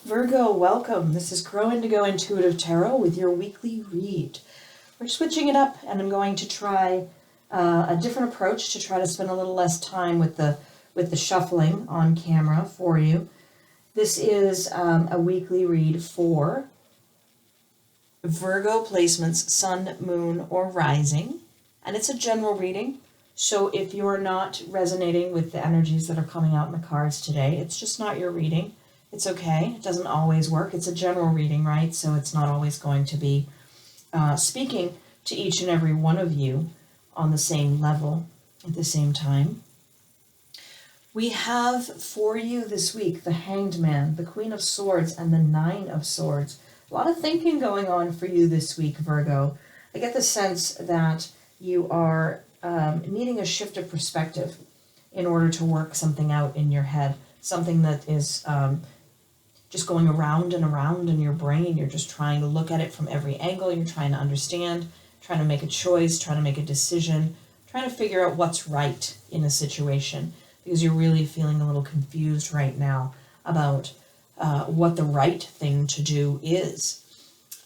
Virgo, welcome. This is Crow Indigo Intuitive Tarot with your weekly read. We're switching it up, and I'm going to try a different approach to try to spend a little less time with the shuffling on camera for you. This is a weekly read for Virgo placements, Sun, Moon, or Rising, and it's a general reading. So if you're not resonating with the energies that are coming out in the cards today, it's just not your reading. It's okay. It doesn't always work. It's a general reading, right? So it's not always going to be speaking to each and every one of you on the same level at the same time. We have for you this week the Hanged Man, the Queen of Swords, and the Nine of Swords. A lot of thinking going on for you this week, Virgo. I get the sense that you are needing a shift of perspective in order to work something out in your head, something that is just going around and around in your brain. You're just trying to look at it from every angle. You're trying to understand, trying to make a choice, trying to make a decision, trying to figure out what's right in a situation, because you're really feeling a little confused right now about what the right thing to do is.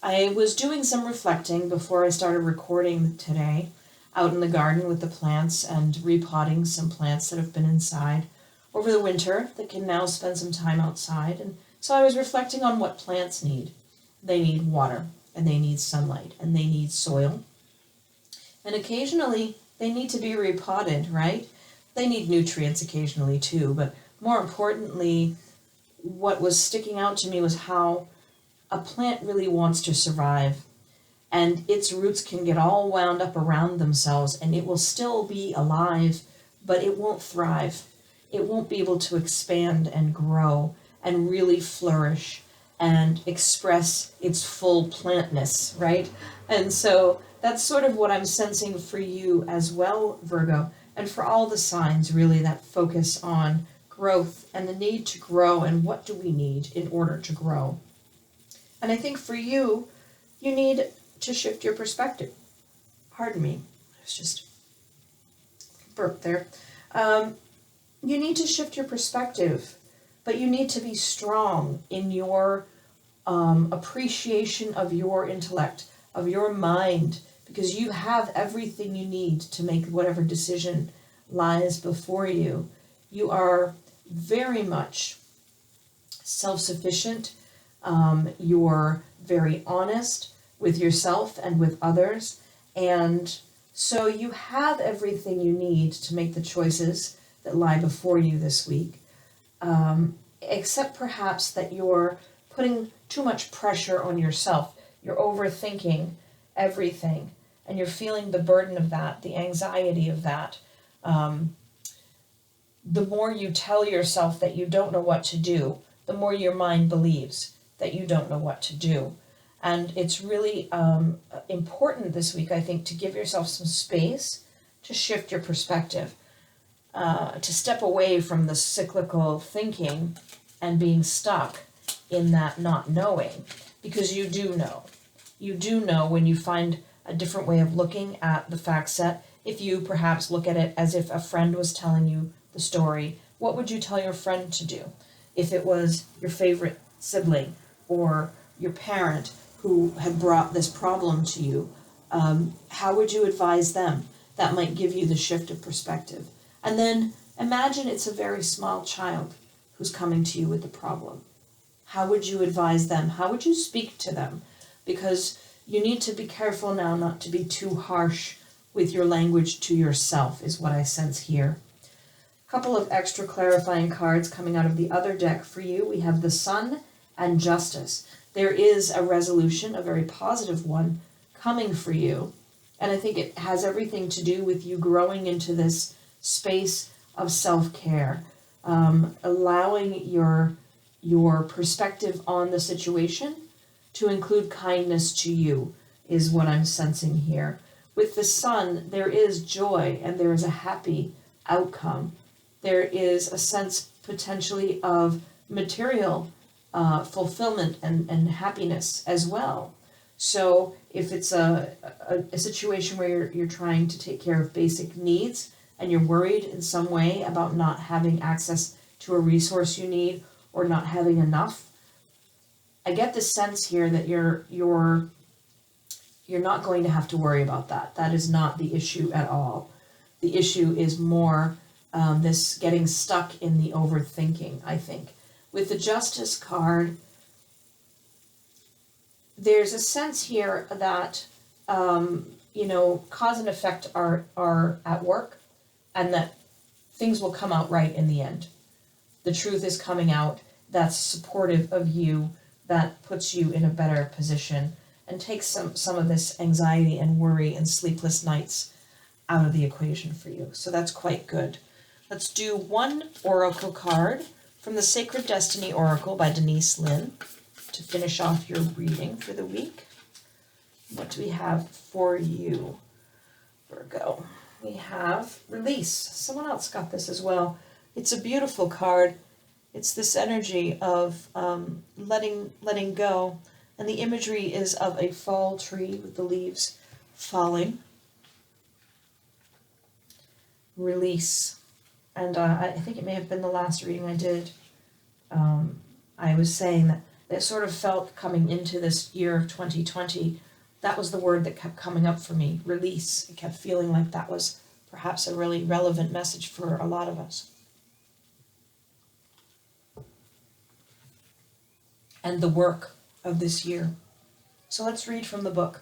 I was doing some reflecting before I started recording today out in the garden with the plants and repotting some plants that have been inside over the winter that can now spend some time outside. And so I was reflecting on what plants need. They need water, and they need sunlight, and they need soil. And occasionally they need to be repotted, right? They need nutrients occasionally too, but more importantly, what was sticking out to me was how a plant really wants to survive, and its roots can get all wound up around themselves, and it will still be alive, but it won't thrive. It won't be able to expand and grow and really flourish and express its full plantness, right? And so that's sort of what I'm sensing for you as well, Virgo, and for all the signs, really, that focus on growth and the need to grow and what do we need in order to grow. And I think for you, you need to shift your perspective. Pardon me, I was just burped there. You need to shift your perspective, but you need to be strong in your appreciation of your intellect, of your mind, because you have everything you need to make whatever decision lies before you. You are very much self-sufficient. You're very honest with yourself and with others. And so you have everything you need to make the choices that lie before you this week. Except perhaps that you're putting too much pressure on yourself. You're overthinking everything, and you're feeling the burden of that, the anxiety of that. The more you tell yourself that you don't know what to do, the more your mind believes that you don't know what to do. And it's really important this week, I think, to give yourself some space to shift your perspective, to step away from the cyclical thinking and being stuck in that not knowing, because you do know. You do know when you find a different way of looking at the fact set. If you perhaps look at it as if a friend was telling you the story, what would you tell your friend to do? If it was your favorite sibling or your parent who had brought this problem to you, how would you advise them? That might give you the shift of perspective. And then imagine it's a very small child who's coming to you with the problem. How would you advise them? How would you speak to them? Because you need to be careful now not to be too harsh with your language to yourself, is what I sense here. A couple of extra clarifying cards coming out of the other deck for you. We have the Sun and Justice. There is a resolution, a very positive one, coming for you. And I think it has everything to do with you growing into this space of self-care, allowing your perspective on the situation to include kindness to you is what I'm sensing here. With the Sun, there is joy and there is a happy outcome. There is a sense potentially of material fulfillment and happiness as well. So if it's a situation where you're trying to take care of basic needs and you're worried in some way about not having access to a resource you need or not having enough, I get this sense here that you're not going to have to worry about that. That is not the issue at all. The issue is more this getting stuck in the overthinking, I think. With the Justice card, there's a sense here that, cause and effect are at work, and that things will come out right in the end. The truth is coming out that's supportive of you, that puts you in a better position, and takes some of this anxiety and worry and sleepless nights out of the equation for you. So that's quite good. Let's do one oracle card from the Sacred Destiny Oracle by Denise Lynn to finish off your reading for the week. What do we have for you, Virgo? We have release. Someone else got this as well. It's a beautiful card. It's this energy of letting go. And the imagery is of a fall tree with the leaves falling. Release. And I think it may have been the last reading I did. I was saying that it sort of felt coming into this year of 2020, that was the word that kept coming up for me, release. It kept feeling like that was perhaps a really relevant message for a lot of us. And the work of this year. So let's read from the book.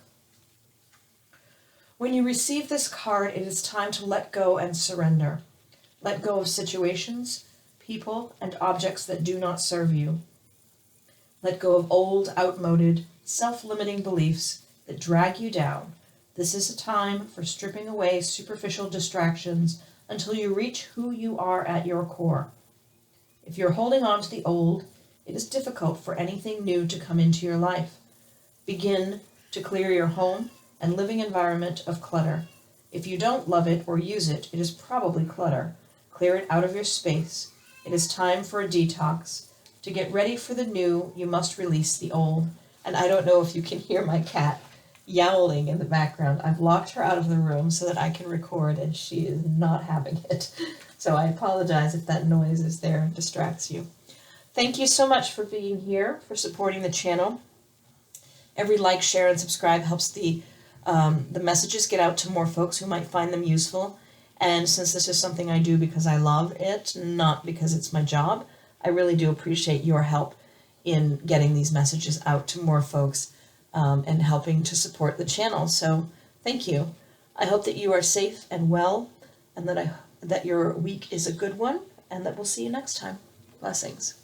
When you receive this card, it is time to let go and surrender. Let go of situations, people, and objects that do not serve you. Let go of old, outmoded, self-limiting beliefs that drag you down. This is a time for stripping away superficial distractions until you reach who you are at your core. If you're holding on to the old, it is difficult for anything new to come into your life. Begin to clear your home and living environment of clutter. If you don't love it or use it, it is probably clutter. Clear it out of your space. It is time for a detox. To get ready for the new, you must release the old. And I don't know if you can hear my cat yowling in the background. I've locked her out of the room so that I can record, and she is not having it. So I apologize if that noise is there and distracts you. Thank you so much for being here, for supporting the channel. Every like, share, and subscribe helps the messages get out to more folks who might find them useful. And since this is something I do because I love it, not because it's my job, I really do appreciate your help in getting these messages out to more folks and helping to support the channel. So thank you. I hope that you are safe and well, and that your week is a good one, and that we'll see you next time. Blessings.